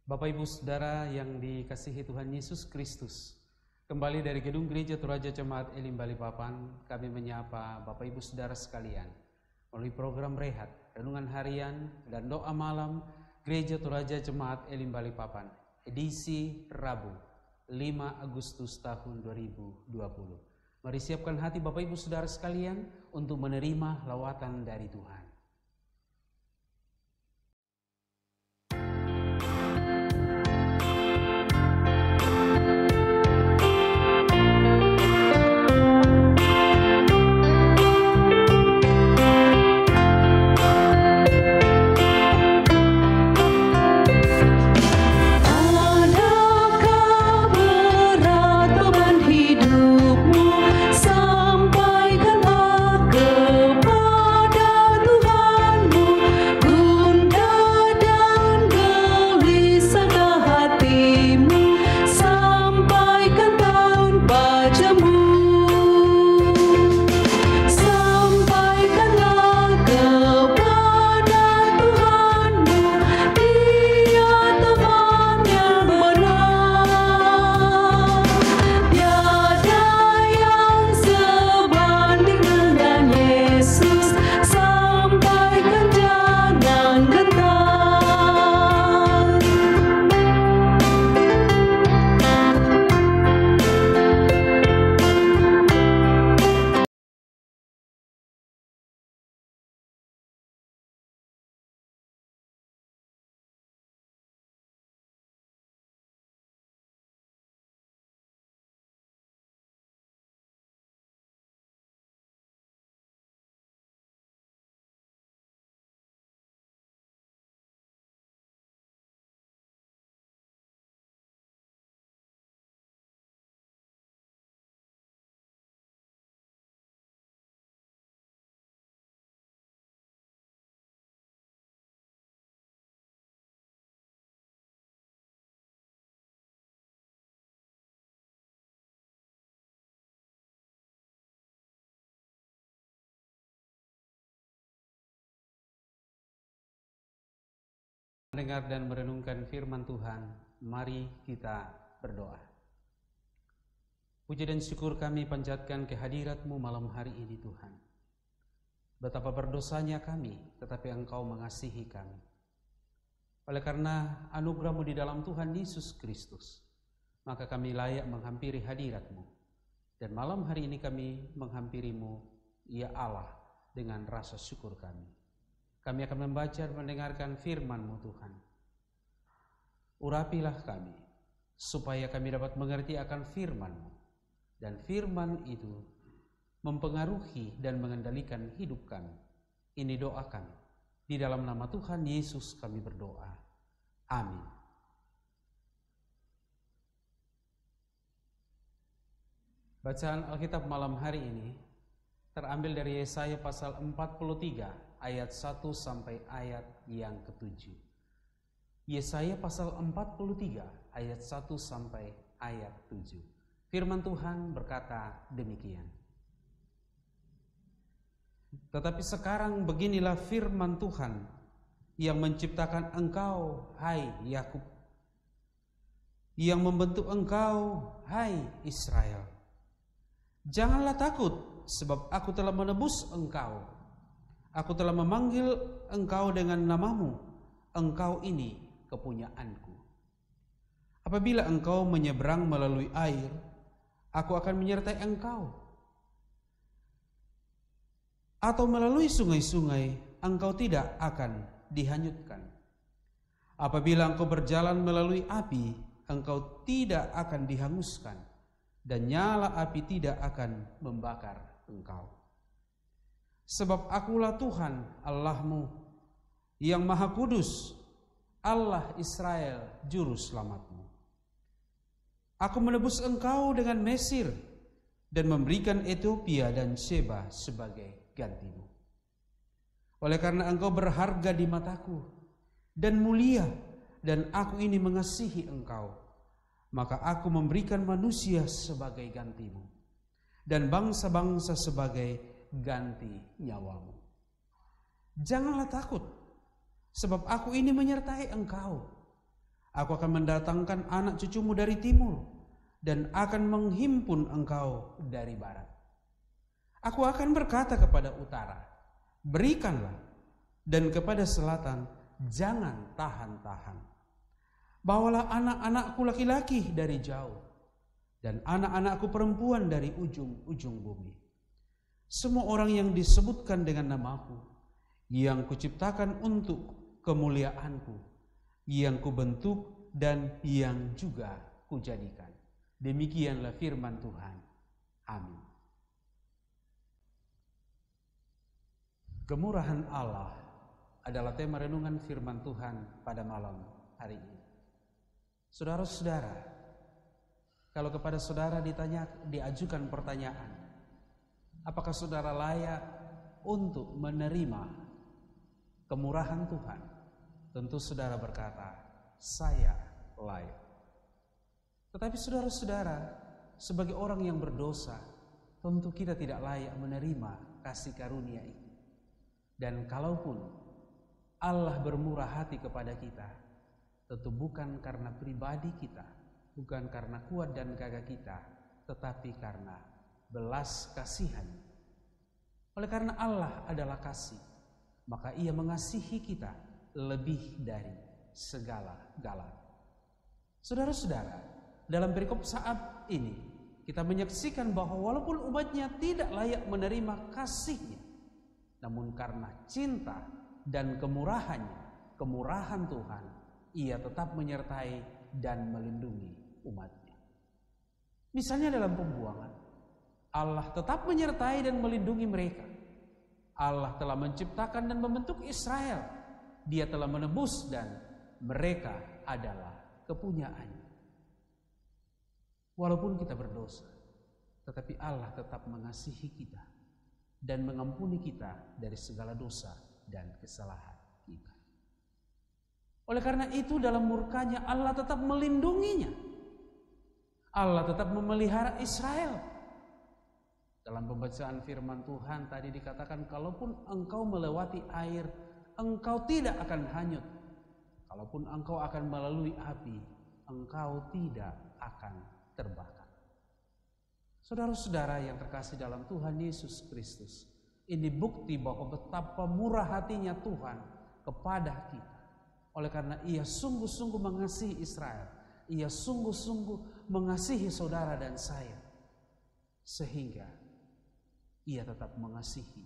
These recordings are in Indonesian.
Bapak Ibu Saudara yang dikasihi Tuhan Yesus Kristus, kembali dari Gedung Gereja Toraja Jemaat Elim Balikpapan, kami menyapa Bapak Ibu Saudara sekalian melalui program Rehat, Renungan Harian dan Doa Malam Gereja Toraja Jemaat Elim Balikpapan, edisi Rabu 5 Agustus tahun 2020. Mari siapkan hati Bapak Ibu Saudara sekalian untuk menerima lawatan dari Tuhan. Mendengar dan merenungkan firman Tuhan, mari kita berdoa. Puji dan syukur kami panjatkan kehadirat-Mu malam hari ini Tuhan. Betapa berdosanya kami, tetapi Engkau mengasihi kami. Oleh karena anugerah-Mu di dalam Tuhan Yesus Kristus, maka kami layak menghampiri hadirat-Mu. Dan malam hari ini kami menghampiri-Mu, ya Allah, dengan rasa syukur kami. Kami akan membaca dan mendengarkan firman-Mu Tuhan. Urapilah kami, supaya kami dapat mengerti akan firman-Mu. Dan firman itu mempengaruhi dan mengendalikan hidup kami. Ini doa kami. Di dalam nama Tuhan Yesus kami berdoa. Amin. Bacaan Alkitab malam hari ini terambil dari Yesaya pasal 43 ayat 1 sampai ayat yang ke-7. Yesaya pasal 43 ayat 1 sampai ayat 7. Firman Tuhan berkata demikian. Tetapi sekarang beginilah firman Tuhan yang menciptakan engkau, hai Yakub, yang membentuk engkau, hai Israel. Janganlah takut, sebab aku telah menebus engkau. Aku telah memanggil engkau dengan namamu. Engkau ini kepunyaanku. Apabila engkau menyeberang melalui air, aku akan menyertai engkau. Atau melalui sungai-sungai, engkau tidak akan dihanyutkan. Apabila engkau berjalan melalui api, engkau tidak akan dihanguskan, dan nyala api tidak akan membakar engkau. Sebab akulah Tuhan Allahmu yang Maha Kudus, Allah Israel Juru Selamatmu. Aku menebus engkau dengan Mesir dan memberikan Ethiopia dan Sheba sebagai gantimu. Oleh karena engkau berharga di mataku dan mulia, dan aku ini mengasihi engkau, maka aku memberikan manusia sebagai gantimu dan bangsa-bangsa sebagai ganti nyawamu. Janganlah takut, sebab aku ini menyertai engkau. Aku akan mendatangkan anak cucumu dari timur dan akan menghimpun engkau dari barat. Aku akan berkata kepada utara, berikanlah, dan kepada selatan, jangan tahan-tahan. Bawalah anak-anakku laki-laki dari jauh, dan anak-anakku perempuan dari ujung-ujung bumi. Semua orang yang disebutkan dengan namaku, yang kuciptakan untuk kemuliaanku, yang kubentuk dan yang juga kujadikan. Demikianlah firman Tuhan. Amin. Kemurahan Allah adalah tema renungan firman Tuhan pada malam hari ini. Saudara-saudara, kalau kepada saudara diajukan pertanyaan, apakah saudara layak untuk menerima kemurahan Tuhan? Tentu saudara berkata, saya layak. Tetapi saudara-saudara, sebagai orang yang berdosa, tentu kita tidak layak menerima kasih karunia itu. Dan kalaupun Allah bermurah hati kepada kita, tentu bukan karena pribadi kita, bukan karena kuat dan gagah kita, tetapi karena belas kasihan. Oleh karena Allah adalah kasih, maka Ia mengasihi kita lebih dari segala-galanya. Saudara-saudara, dalam perikop saat ini kita menyaksikan bahwa walaupun umatnya tidak layak menerima kasih-Nya, namun karena cinta dan kemurahannya, kemurahan Tuhan, Ia tetap menyertai dan melindungi umatnya. Misalnya dalam pembuangan, Allah tetap menyertai dan melindungi mereka. Allah telah menciptakan dan membentuk Israel. Dia telah menebus dan mereka adalah kepunyaannya. Walaupun kita berdosa, tetapi Allah tetap mengasihi kita dan mengampuni kita dari segala dosa dan kesalahan kita. Oleh karena itu dalam murkanya Allah tetap melindunginya. Allah tetap memelihara Israel. Dalam pembacaan firman Tuhan tadi dikatakan, kalaupun engkau melewati air, engkau tidak akan hanyut. Kalaupun engkau akan melalui api, engkau tidak akan terbakar. Saudara-saudara yang terkasih dalam Tuhan Yesus Kristus, ini bukti bahwa betapa murah hatinya Tuhan kepada kita. Oleh karena Ia sungguh-sungguh mengasihi Israel, Ia sungguh-sungguh mengasihi saudara dan saya, sehingga Ia tetap mengasihi,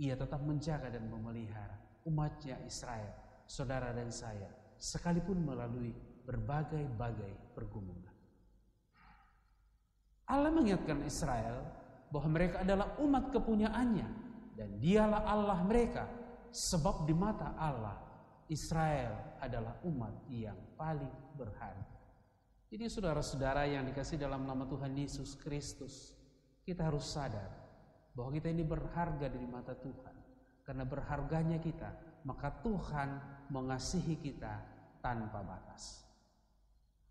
Ia tetap menjaga dan memelihara umatnya Israel, saudara dan saya, sekalipun melalui berbagai-bagai pergumulan. Allah mengingatkan Israel bahwa mereka adalah umat kepunyaannya dan Dialah Allah mereka, sebab di mata Allah Israel adalah umat yang paling berharga. Jadi saudara-saudara yang dikasihi dalam nama Tuhan Yesus Kristus, kita harus sadar bahwa kita ini berharga di mata Tuhan. Karena berharganya kita, maka Tuhan mengasihi kita tanpa batas.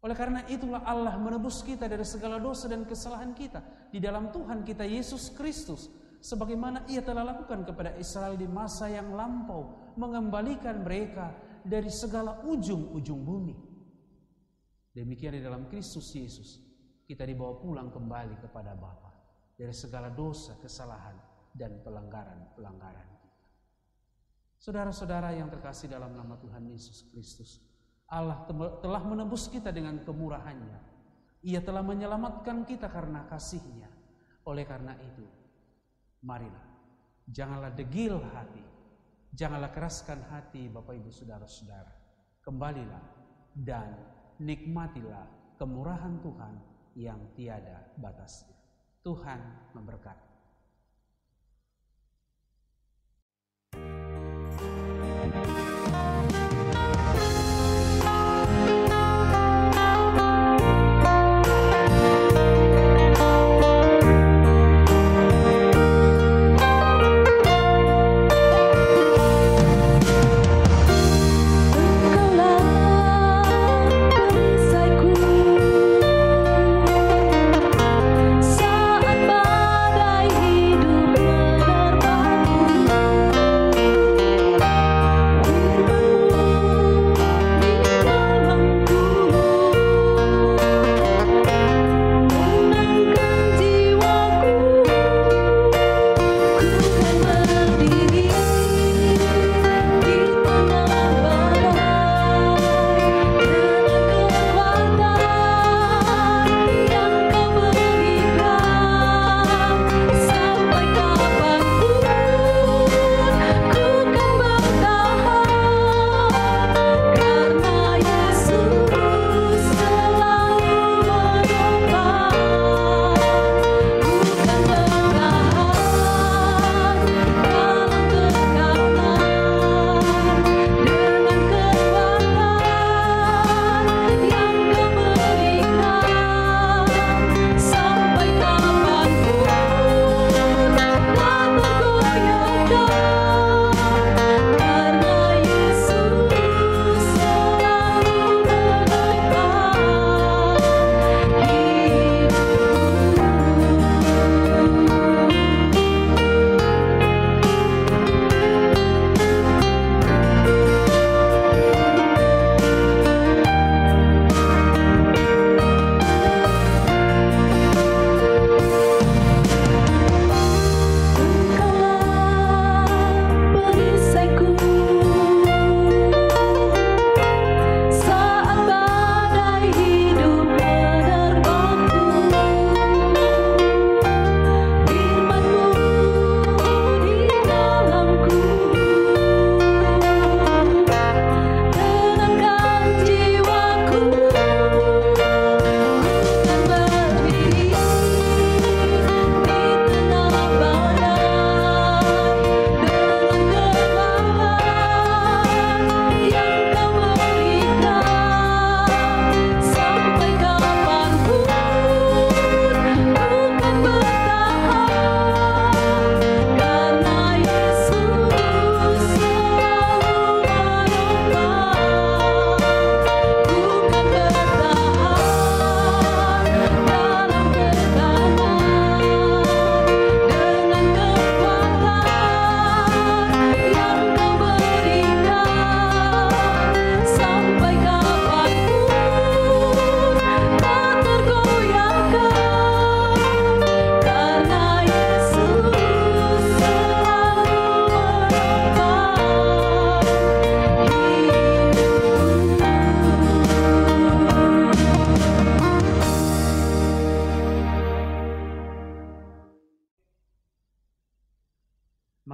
Oleh karena itulah Allah menebus kita dari segala dosa dan kesalahan kita di dalam Tuhan kita Yesus Kristus, sebagaimana Ia telah lakukan kepada Israel di masa yang lampau, mengembalikan mereka dari segala ujung-ujung bumi. Demikian di dalam Kristus Yesus, kita dibawa pulang kembali kepada Bapa dari segala dosa, kesalahan, dan pelanggaran-pelanggaran kita. Saudara-saudara yang terkasih dalam nama Tuhan Yesus Kristus, Allah telah menebus kita dengan kemurahannya. Ia telah menyelamatkan kita karena kasih-Nya. Oleh karena itu, marilah, janganlah degil hati, janganlah keraskan hati Bapak Ibu Saudara-saudara. Kembalilah dan nikmatilah kemurahan Tuhan yang tiada batasnya. Tuhan memberkati.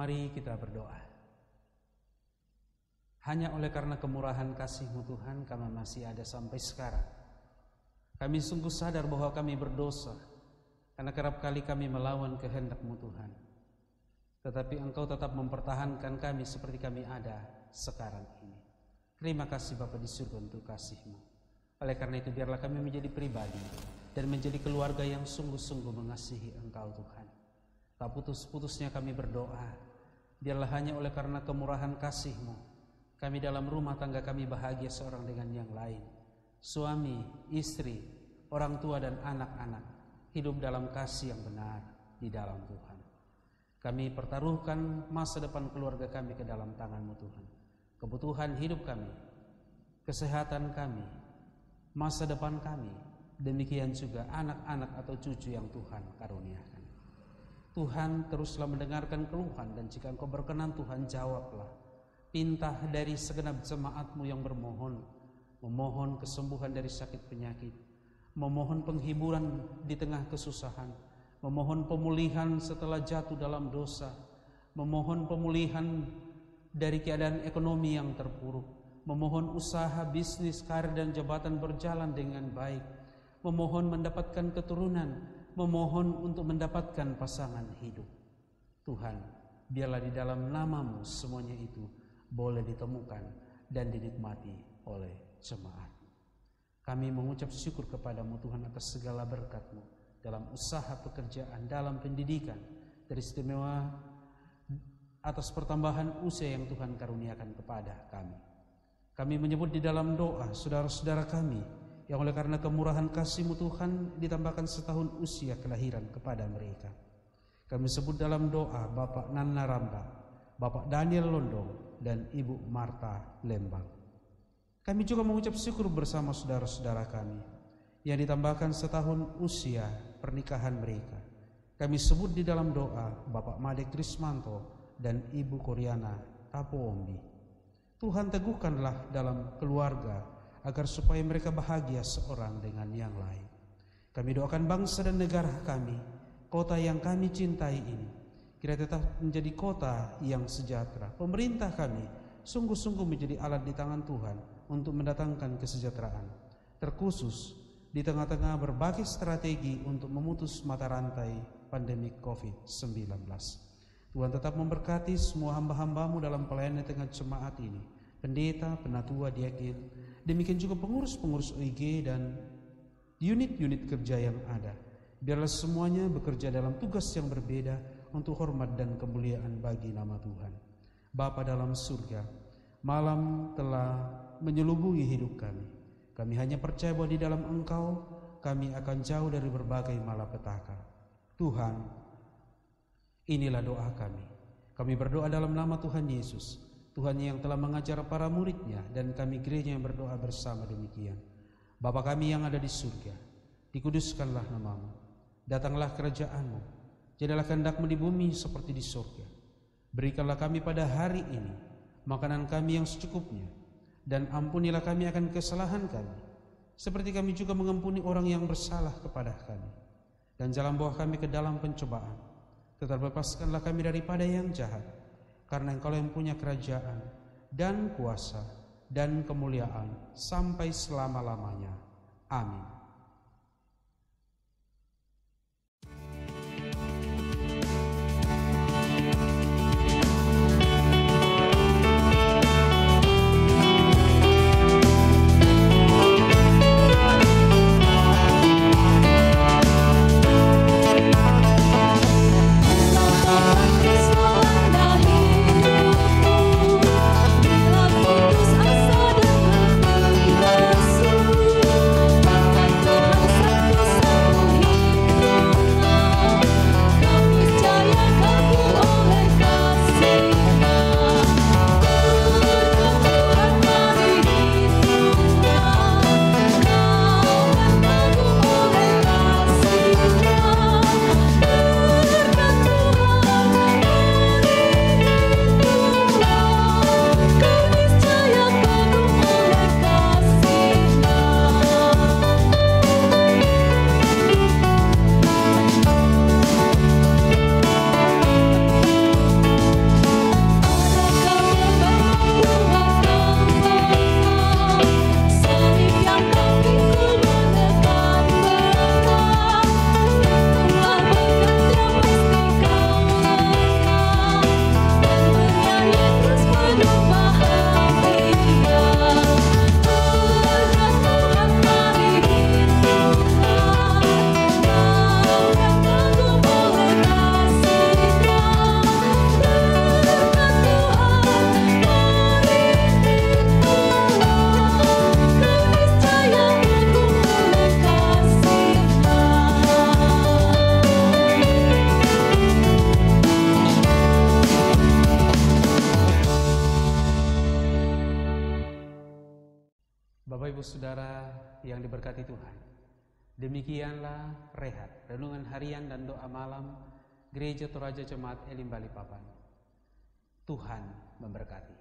Mari kita berdoa. Hanya oleh karena kemurahan kasih-Mu Tuhan, kami masih ada sampai sekarang. Kami sungguh sadar bahwa kami berdosa, karena kerap kali kami melawan kehendak-Mu Tuhan. Tetapi Engkau tetap mempertahankan kami seperti kami ada sekarang ini. Terima kasih Bapa di surga untuk kasih-Mu. Oleh karena itu biarlah kami menjadi pribadi dan menjadi keluarga yang sungguh-sungguh mengasihi Engkau Tuhan. Tak putus-putusnya kami berdoa, biarlah hanya oleh karena kemurahan kasih-Mu, kami dalam rumah tangga kami bahagia seorang dengan yang lain. Suami, istri, orang tua dan anak-anak hidup dalam kasih yang benar di dalam Tuhan. Kami pertaruhkan masa depan keluarga kami ke dalam tangan-Mu Tuhan. Kebutuhan hidup kami, kesehatan kami, masa depan kami, demikian juga anak-anak atau cucu yang Tuhan karuniakan. Tuhan teruslah mendengarkan keluhan, dan jika Engkau berkenan Tuhan jawablah. Pinta dari segenap jemaat-Mu yang bermohon, memohon kesembuhan dari sakit penyakit, memohon penghiburan di tengah kesusahan, memohon pemulihan setelah jatuh dalam dosa, memohon pemulihan dari keadaan ekonomi yang terpuruk, memohon usaha, bisnis, karir dan jabatan berjalan dengan baik, memohon mendapatkan keturunan, memohon untuk mendapatkan pasangan hidup. Tuhan, biarlah di dalam nama-Mu semuanya itu boleh ditemukan dan dinikmati oleh jemaat. Kami mengucap syukur kepada-Mu Tuhan atas segala berkat-Mu dalam usaha pekerjaan, dalam pendidikan, teristimewa atas pertambahan usia yang Tuhan karuniakan kepada kami. Kami menyebut di dalam doa saudara-saudara kami yang oleh karena kemurahan kasih-Mu Tuhan ditambahkan setahun usia kelahiran kepada mereka. Kami sebut dalam doa Bapak Nana Ramba, Bapak Daniel Londong, dan Ibu Marta Lembang. Kami juga mengucap syukur bersama saudara-saudara kami yang ditambahkan setahun usia pernikahan mereka. Kami sebut di dalam doa Bapak Made Krismanto dan Ibu Koryana Tapoombi. Tuhan teguhkanlah dalam keluarga agar supaya mereka bahagia seorang dengan yang lain. Kami doakan bangsa dan negara kami, kota yang kami cintai ini, kira tetap menjadi kota yang sejahtera. Pemerintah kami sungguh-sungguh menjadi alat di tangan Tuhan untuk mendatangkan kesejahteraan, terkhusus di tengah-tengah berbagai strategi untuk memutus mata rantai pandemi COVID-19. Tuhan tetap memberkati semua hamba-hamba-Mu dalam pelayanan tengah jemaat ini, pendeta, penatua, diaken, demikian juga pengurus-pengurus OIG dan unit-unit kerja yang ada. Biarlah semuanya bekerja dalam tugas yang berbeda untuk hormat dan kemuliaan bagi nama Tuhan. Bapa dalam surga, malam telah menyelubungi hidup kami. Kami hanya percaya bahwa di dalam Engkau kami akan jauh dari berbagai malapetaka. Tuhan, inilah doa kami. Kami berdoa dalam nama Tuhan Yesus, Tuhan yang telah mengajar para murid-Nya, dan kami gereja yang berdoa bersama demikian. Bapa kami yang ada di surga, dikuduskanlah nama-Mu, datanglah kerajaan-Mu, jadilah kehendak-Mu di bumi seperti di surga. Berikanlah kami pada hari ini makanan kami yang secukupnya, dan ampunilah kami akan kesalahan kami, seperti kami juga mengampuni orang yang bersalah kepada kami. Dan jangan bawa kami ke dalam pencobaan, tetapi bebaskanlah kami daripada yang jahat, karena Engkau yang punya kerajaan dan kuasa dan kemuliaan sampai selama-lamanya. Amin. Bila putus asa dengan Yesus, yang diberkati Tuhan, demikianlah rehat renungan harian dan doa malam Gereja Toraja Jemaat Elim Balikpapan. Tuhan memberkati.